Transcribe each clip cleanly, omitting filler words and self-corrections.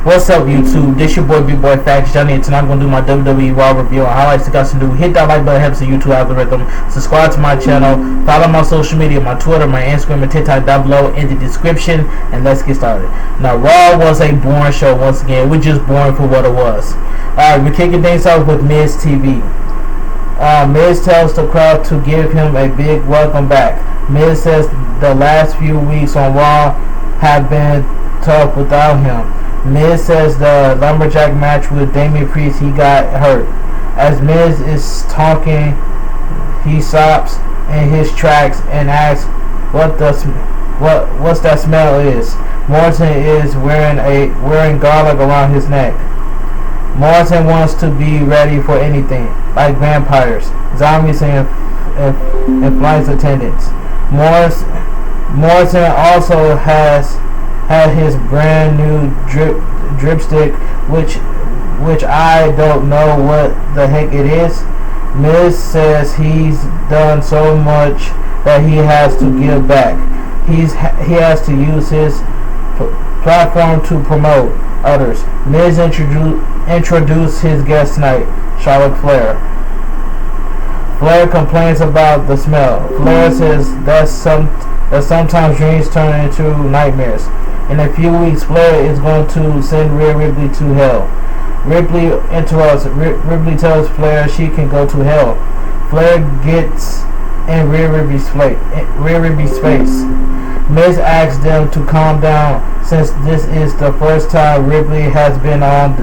What's up, YouTube? This your boy Big Boy Facts Johnny, and tonight I'm gonna do my WWE Raw review on highlights to guys to do. Hit that like button, helps the YouTube algorithm. Subscribe to my channel. Follow my social media, my Twitter, my Instagram, and TikTok down below in the description. And let's get started. Now, Raw was a boring show once again. We're just boring for what it was. Alright, we're kicking things off with Miz TV. Miz tells the crowd to give him a big welcome back. Miz says the last few weeks on Raw have been tough without him. Miz says the lumberjack match with Damian Priest, he got hurt. As Miz is talking, he stops in his tracks and asks what's that smell is. Morrison is wearing garlic around his neck. Morrison wants to be ready for anything, like vampires, zombies, and flight attendants. Morrison also has had his brand new dripstick, which I don't know what the heck it is. Miz says he's done so much that he has to give back. He has to use his platform to promote others. Miz introduced his guest tonight, Charlotte Flair. Flair complains about the smell. Flair says that sometimes dreams turn into nightmares. In a few weeks, Flair is going to send Rhea Ripley to hell. Ripley interrupts. Ripley tells Flair she can go to hell. Flair gets in Rhea Ripley's face. Miz asks them to calm down since this is the first time Ripley has been on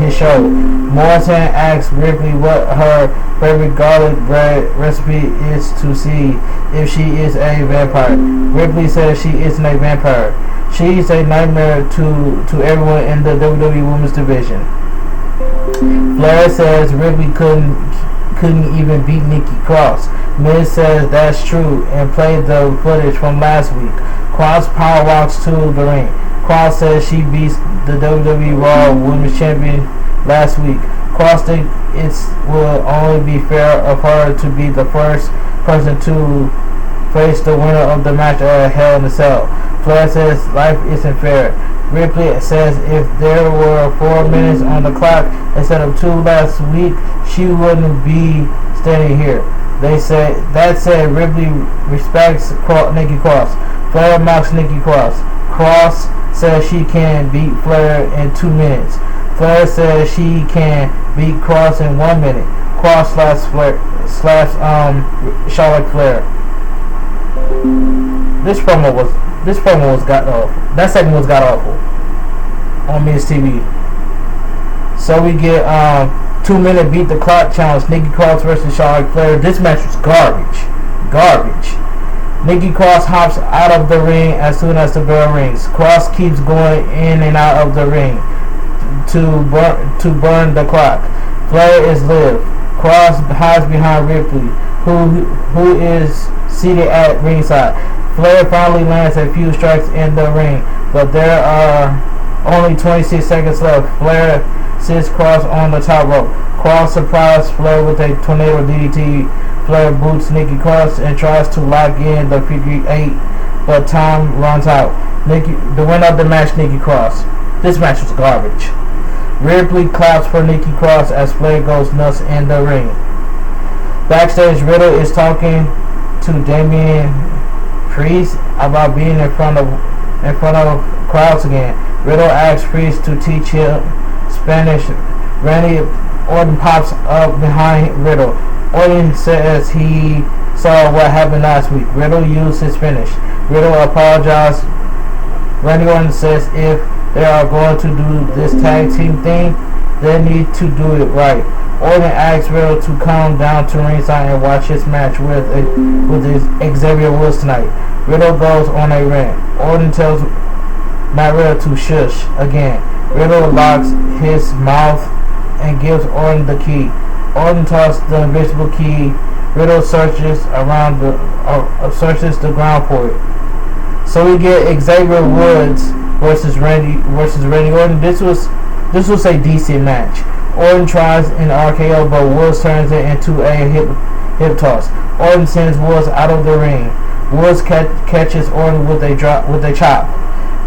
his show. Morrison asks Ripley what her favorite garlic bread recipe is to see if she is a vampire. Ripley says she isn't a vampire. She's a nightmare to everyone in the WWE Women's Division. Flair says Ripley couldn't even beat Nikki Cross. Miz says that's true and played the footage from last week. Cross power walks to the ring. Cross says she beats the WWE Raw Women's Champion last week. Cross thinks it will only be fair of her to be the first person to face the winner of the match at Hell in a Cell. Flair says life isn't fair. Ripley says if there were 4 minutes on the clock instead of 2 last week, she wouldn't be standing here. That said, Ripley respects Nikki Cross. Flair mocks Nikki Cross. Cross says she can beat Flair in 2 minutes. Flair says she can beat Cross in 1 minute. Cross slash Charlotte Flair. This promo was god awful. That segment was god awful on Miz TV. So we get 2 minute beat the clock challenge. Nikki Cross versus Charlotte Flair. This match was garbage. Nikki Cross hops out of the ring as soon as the bell rings. Cross keeps going in and out of the ring to burn the clock. Flair is live. Cross hides behind Ripley, who is seated at ringside. Flair finally lands a few strikes in the ring, but there are only 26 seconds left. Flair sits Cross on the top rope. Cross surprises Flair with a tornado DDT. Flair boots Nikki Cross and tries to lock in the figure 8, but time runs out. The winner of the match, Nikki Cross. This match was garbage. Ripley claps for Nikki Cross as Flair goes nuts in the ring. Backstage, Riddle is talking to Damian Priest about being in front of crowds again. Riddle asks Priest to teach him Spanish. Randy Orton pops up behind Riddle. Orton says he saw what happened last week. Riddle used his finish. Riddle apologized. Randy Orton says if they are going to do this tag team thing, they need to do it right. Orton asks Riddle to come down to ringside and watch his match with Xavier Woods tonight. Riddle goes on a rant. Orton tells Matt Riddle to shush again. Riddle locks his mouth and gives Orton the key. Orton tosses the invisible key. Riddle searches the ground for it. So we get Xavier Woods versus Randy Orton. This was a decent match. Orton tries an RKO, but Woods turns it into a hip toss. Orton sends Woods out of the ring. Woods catches Orton with a chop.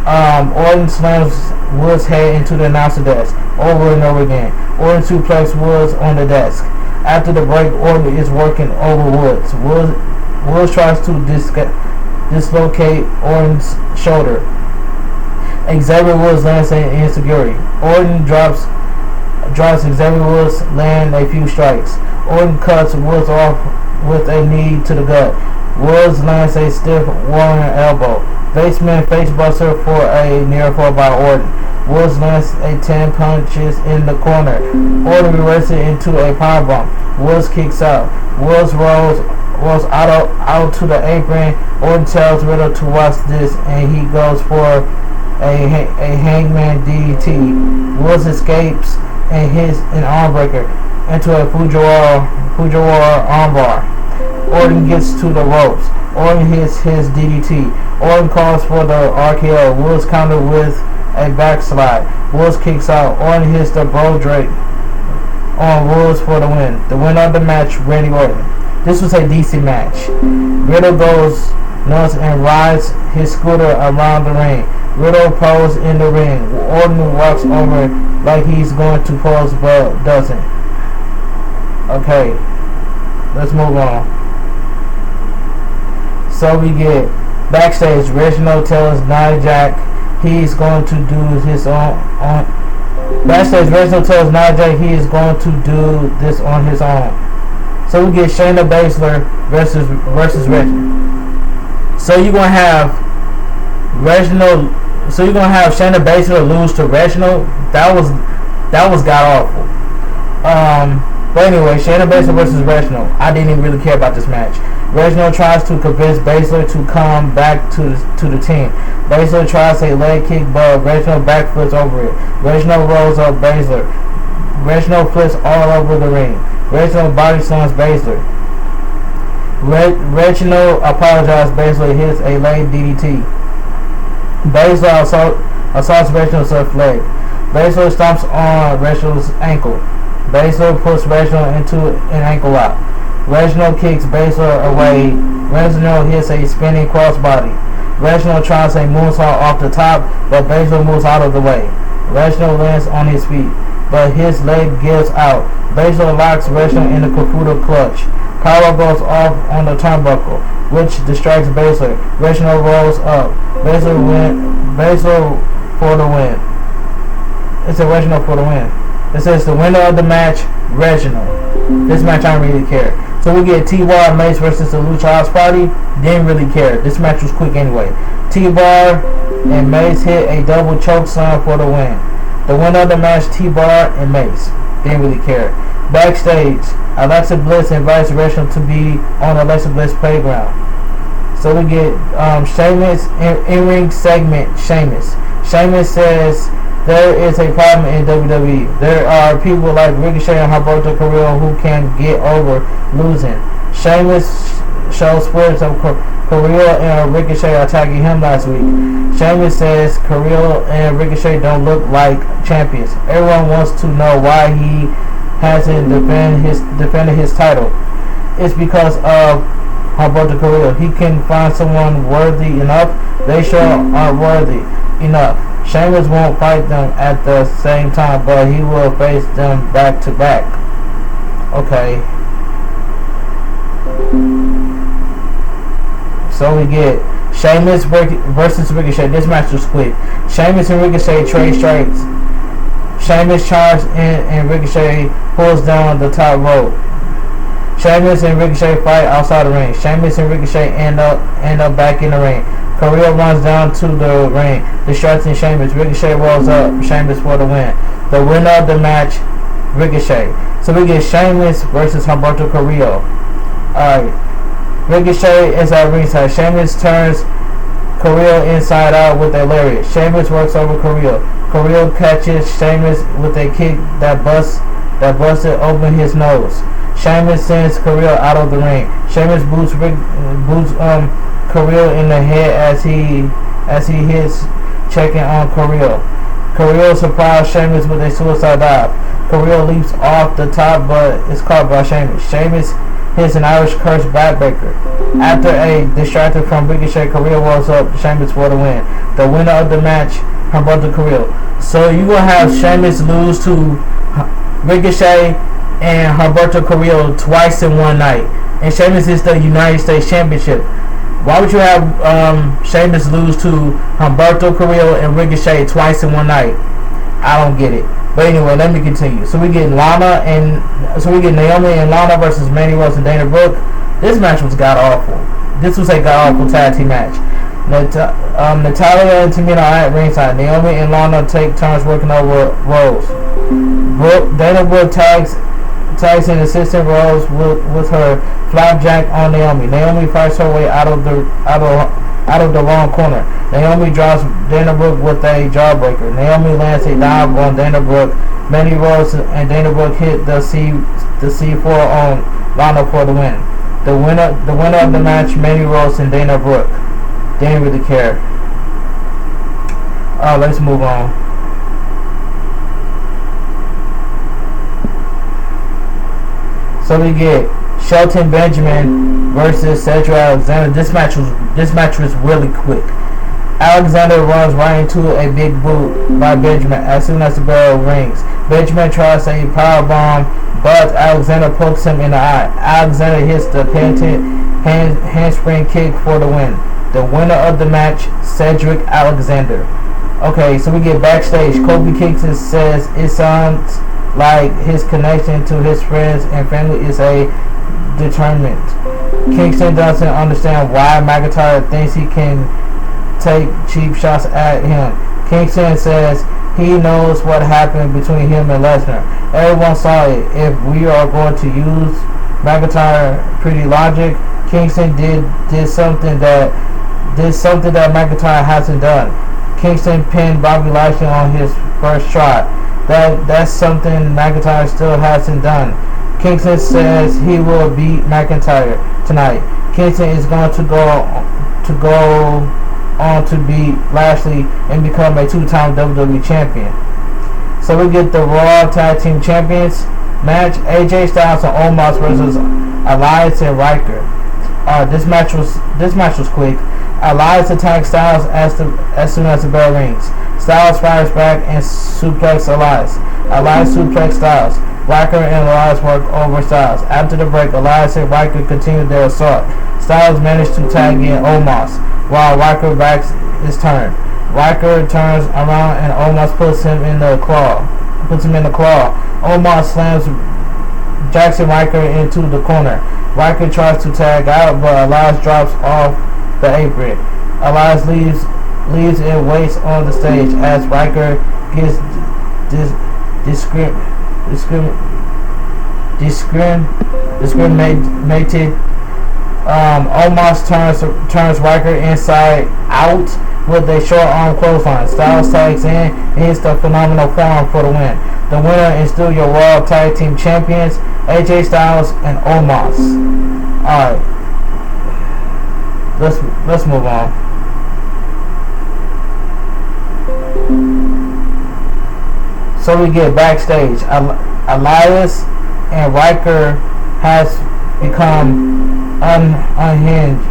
Orton slams Woods' head into the announcer desk over and over again. Orton suplexes Woods on the desk. After the break, Orton is working over Woods. Woods tries to dislocate Orton's shoulder. Xavier Woods lands an insecurity. Orton drops Xavier Woods, land a few strikes. Orton cuts Woods off with a knee to the gut. Woods lands a stiff Warrior elbow. Baseman facebuster for a near fall by Orton. Woods lands a 10 punches in the corner. Orton reverses it into a powerbomb. Woods kicks out. Woods rolls out to the apron. Orton tells Riddle to watch this, and he goes for a hangman DDT. Woods escapes and hits an armbreaker into a Fujiwara armbar. Orton gets to the ropes. Orton hits his DDT. Orton calls for the RKO. Woods counter with a backslide. Woods kicks out. Orton hits the Bro Drake on Woods for the win. The winner of the match, Randy Orton. This was a decent match. Riddle goes nuts and rides his scooter around the ring. Riddle poses in the ring. Orton walks over like he's going to pose but doesn't. Okay, let's move on. So we get backstage. Reginald tells Nia Jax he's going to do his own. Backstage, Reginald tells Nia Jax he is going to do this on his own. So we get Shayna Baszler versus Reginald. So you're gonna have Reginald. So you're gonna have Shayna Baszler lose to Reginald. That was god awful. But anyway, Shayna Baszler versus Reginald. I didn't even really care about this match. Reginald tries to convince Baszler to come back to the team. Baszler tries a leg kick, but Reginald backflips over it. Reginald rolls up Baszler. Reginald flips all over the ring. Reginald body slams Baszler. Reginald apologizes. Baszler hits a leg DDT. Baszler assaults Reginald's left leg. Baszler stomps on Reginald's ankle. Baszler puts Reginald into an ankle lock. Reginald kicks Baszler away. Reginald hits a spinning crossbody. Reginald tries a moonsault off the top, but Baszler moves out of the way. Reginald lands on his feet, but his leg gives out. Baszler locks Reginald in the Caputo clutch. Power goes off on the turnbuckle, which distracts Baszler. Reginald rolls up. Baszler for the win. It's a Reginald for the win. It says the winner of the match, Reginald. This match I don't really care. So we get T-Bar and Mace versus the Lucha House Party. Didn't really care. This match was quick anyway. T-Bar and Mace hit a double choke slam for the win. The winner of the match, T-Bar and Mace. Didn't really care. Backstage, Alexa Bliss invites Reginald to be on Alexa Bliss playground. So we get Sheamus in-ring segment. Sheamus says there is a problem in WWE. There are people like Ricochet and Humberto Carrillo who can get over losing. Sheamus shows footage of Carrillo and Ricochet attacking him last week. Sheamus says Carrillo and Ricochet don't look like champions. Everyone wants to know why he hasn't defended his title. It's because of Humberto Carrillo. He can find someone worthy enough. They sure aren't worthy enough. Sheamus won't fight them at the same time, but he will face them back to back. Okay. So we get Sheamus versus Ricochet. This match was quick. Sheamus and Ricochet trade strikes. Sheamus charges in and Ricochet pulls down the top rope. Sheamus and Ricochet fight outside the ring. Sheamus and Ricochet end up back in the ring. Carrillo runs down to the ring, distracting Sheamus. Ricochet rolls up Sheamus for the win. The winner of the match, Ricochet. So we get Sheamus versus Humberto Carrillo. Alright. Ricochet is at ringside. Sheamus turns Carrillo inside out with a lariat. Sheamus works over Carrillo. Carrillo catches Sheamus with a kick that busted open his nose. Sheamus sends Carrillo out of the ring. Sheamus boots Carrillo in the head as he hits checking on Carrillo. Carrillo surprised Sheamus with a suicide dive. Carrillo leaps off the top but is caught by Sheamus. Sheamus hits an Irish curse backbreaker. After a distraction from Ricochet, Carrillo rolls up Sheamus for the win. The winner of the match, Humberto Carrillo. So you will have Sheamus lose to Ricochet and Humberto Carrillo twice in one night. And Sheamus is the United States Championship. Why would you have Sheamus lose to Humberto Carrillo and Ricochet twice in one night? I don't get it. But anyway, let me continue. So we get Naomi and Lana versus Manny Rose and Dana Brooke. This match was god awful. This was a god awful tag team match. Natalia and Tamina are at ringside. Naomi and Lana take turns working over Rose. Dana Brooke tags in assistant Rose with her flapjack on Naomi. Naomi fights her way out of the wrong corner. Naomi drops Dana Brooke with a jawbreaker. Naomi lands a dive on Dana Brooke. Manny Rose and Dana Brooke hit the C4 on Lana for the win. The winner of the match, Manny Rose and Dana Brooke. Didn't really care. Let's move on. So we get Shelton Benjamin versus Cedric Alexander. This match was really quick. Alexander runs right into a big boot by Benjamin as soon as the bell rings. Benjamin tries a powerbomb, but Alexander pokes him in the eye. Alexander hits the patented handspring kick for the win. The winner of the match, Cedric Alexander. Okay, so we get backstage. Kofi Kingston says it sounds like his connection to his friends and family is a determinant. Kingston doesn't understand why McIntyre thinks he can take cheap shots at him. Kingston says he knows what happened between him and Lesnar. Everyone saw it. If we are going to use McIntyre pretty logic, Kingston did something that McIntyre hasn't done. Kingston pinned Bobby Lashley on his first try. That's something McIntyre still hasn't done. Kingston says he will beat McIntyre tonight. Kingston is going to go on to beat Lashley and become a two-time WWE champion. So we get the Raw Tag Team Champions match: AJ Styles and Omos versus Elias and Riker. This match was quick. Elias attacks Styles as soon as the bell rings. Styles fires back and suplexes Elias. Elias suplexes Styles. Riker and Elias work over Styles. After the break, Elias and Riker continue their assault. Styles managed to tag in Omos while Riker backs his turn. Riker turns around and Omos puts him in the claw. Omos slams Jackson Riker into the corner. Riker tries to tag out, but Elias drops off the apron. Elias leaves and waits on the stage as Riker gets discriminated. Omos turns Riker inside out with a short arm clothesline. Styles tags in and hits the phenomenal forearm for the win. The winner is still your Raw Tag Team Champions, AJ Styles and Omos. Alright. Let's move on. So we get backstage. Elias and Riker has become unhinged.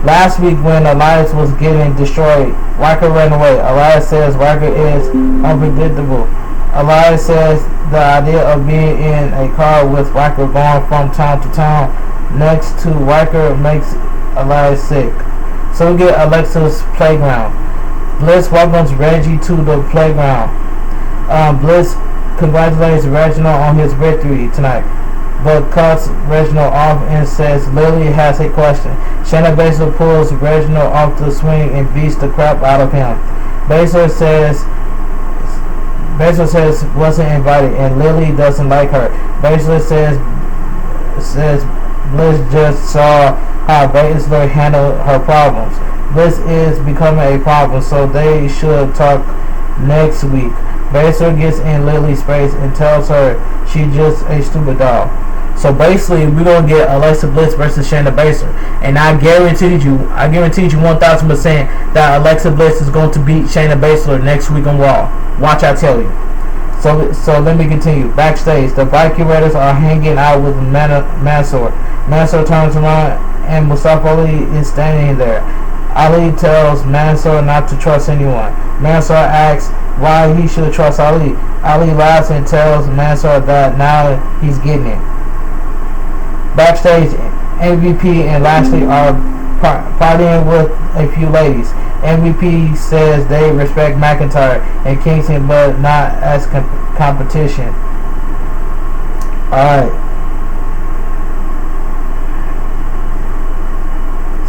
Last week when Elias was getting destroyed, Riker ran away. Elias says Riker is unpredictable. Elias says the idea of being in a car with Riker going from town to town next to Riker makes Elias sick. So we get Alexa's playground. Bliss welcomes Reggie to the playground. Bliss congratulates Reginald on his victory tonight, but cuts Reginald off and says Lily has a question. Shayna Basil pulls Reginald off the swing and beats the crap out of him. Basil says wasn't invited and Lily doesn't like her. Basil says Bliss just saw how Baszler handled her problems. Bliss is becoming a problem, so they should talk next week. Baszler gets in Lily's face and tells her she's just a stupid doll. So basically, we're gonna get Alexa Bliss versus Shayna Baszler, and I guaranteed you 1,000% that Alexa Bliss is going to beat Shayna Baszler next week on Raw. Watch, I tell you. So let me continue. Backstage, the Viking Raiders are hanging out with Mansoor. Mansoor turns around and Mustafa Ali is standing there. Ali tells Mansoor not to trust anyone. Mansoor asks why he should trust Ali. Ali laughs and tells Mansoor that now he's getting it. Backstage, MVP and Lashley are partying with a few ladies. MVP says they respect McIntyre and Kingston, but not as competition. Alright.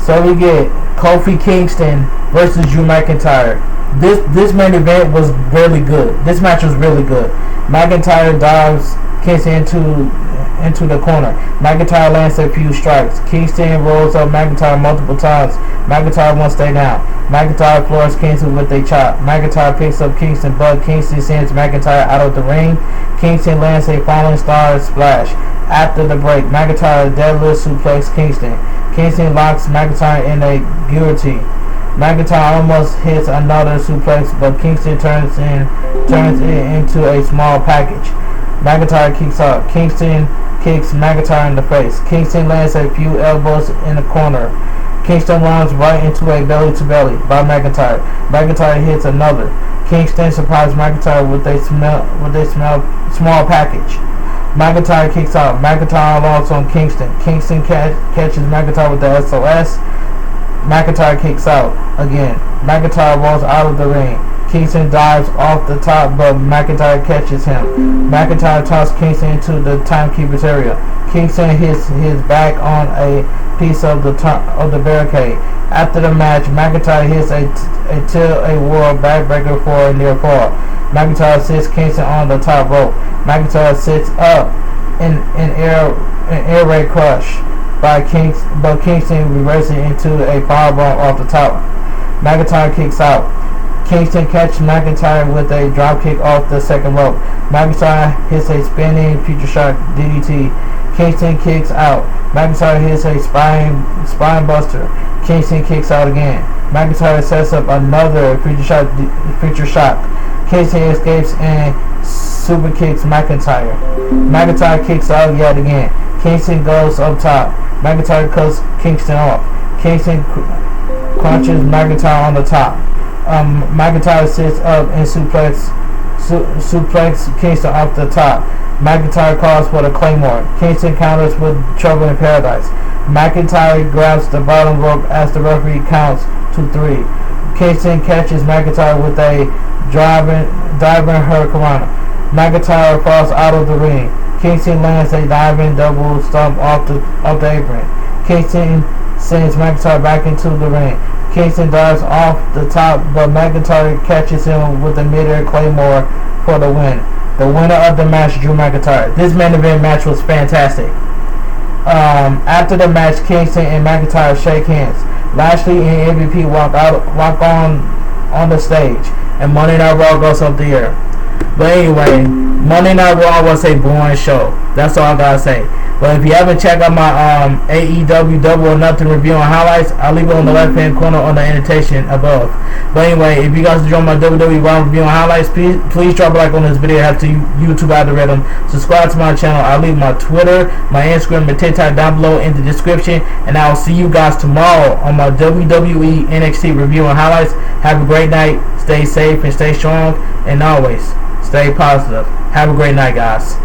So we get Kofi Kingston versus Drew McIntyre. This main event was really good. This match was really good. McIntyre dives Kingston into the corner. McIntyre lands a few strikes. Kingston rolls up McIntyre multiple times. McIntyre won't stay down. McIntyre floors Kingston with a chop. McIntyre picks up Kingston, but Kingston sends McIntyre out of the ring. Kingston lands a falling star splash. After the break, McIntyre deadlift suplex Kingston. Kingston locks McIntyre in a guillotine. McIntyre almost hits another suplex, but Kingston turns it into a small package. McIntyre kicks out. Kingston kicks McIntyre in the face. Kingston lands a few elbows in the corner. Kingston runs right into a belly-to-belly by McIntyre. McIntyre hits another. Kingston surprises McIntyre with a small package. McIntyre kicks out. McIntyre launches on Kingston. Kingston catches McIntyre with the SOS. McIntyre kicks out again. McIntyre rolls out of the ring. Kingston dives off the top, but McIntyre catches him. McIntyre tosses Kingston into the timekeeper's area. Kingston hits his back on a piece of the barricade. After the match, McIntyre hits a world backbreaker for a near fall. McIntyre sits Kingston on the top rope. McIntyre sits up in air raid crush by Kingston, but Kingston reverses into a firebomb off the top. McIntyre kicks out. Kingston catches McIntyre with a dropkick off the second rope. McIntyre hits a spinning future shock DDT. Kingston kicks out. McIntyre hits a spine buster. Kingston kicks out again. McIntyre sets up another future shock. Kingston escapes and super kicks McIntyre. McIntyre kicks out yet again. Kingston goes up top. McIntyre cuts Kingston off. Kingston crunches McIntyre on the top. McIntyre sits up and suplex Kingston off the top. McIntyre calls for the Claymore. Kingston counters with Trouble in Paradise. McIntyre grabs the bottom rope as the referee counts to 3. Kingston catches McIntyre with a diving hurricanrana. McIntyre falls out of the ring. Kingston lands a diving double stomp off the apron. Kingston sends McIntyre back into the ring. Kingston dives off the top, but McIntyre catches him with a mid-air Claymore for the win. The winner of the match, Drew McIntyre. This main event match was fantastic. After the match, Kingston and McIntyre shake hands. Lashley and MVP walk on the stage, and Monday Night Raw goes up the air. But anyway, Monday Night Raw was a boring show. That's all I gotta say. But if you haven't checked out my AEW Double or Nothing review and highlights, I'll leave it on the left hand corner on the annotation above. But anyway, if you guys enjoy my WWE Raw review and highlights, please drop a like on this video. Have to YouTube algorithm. Subscribe to my channel. I'll leave my Twitter, my Instagram, and TikTok down below in the description. And I will see you guys tomorrow on my WWE NXT review and highlights. Have a great night. Stay safe and stay strong. And always stay positive. Have a great night, guys.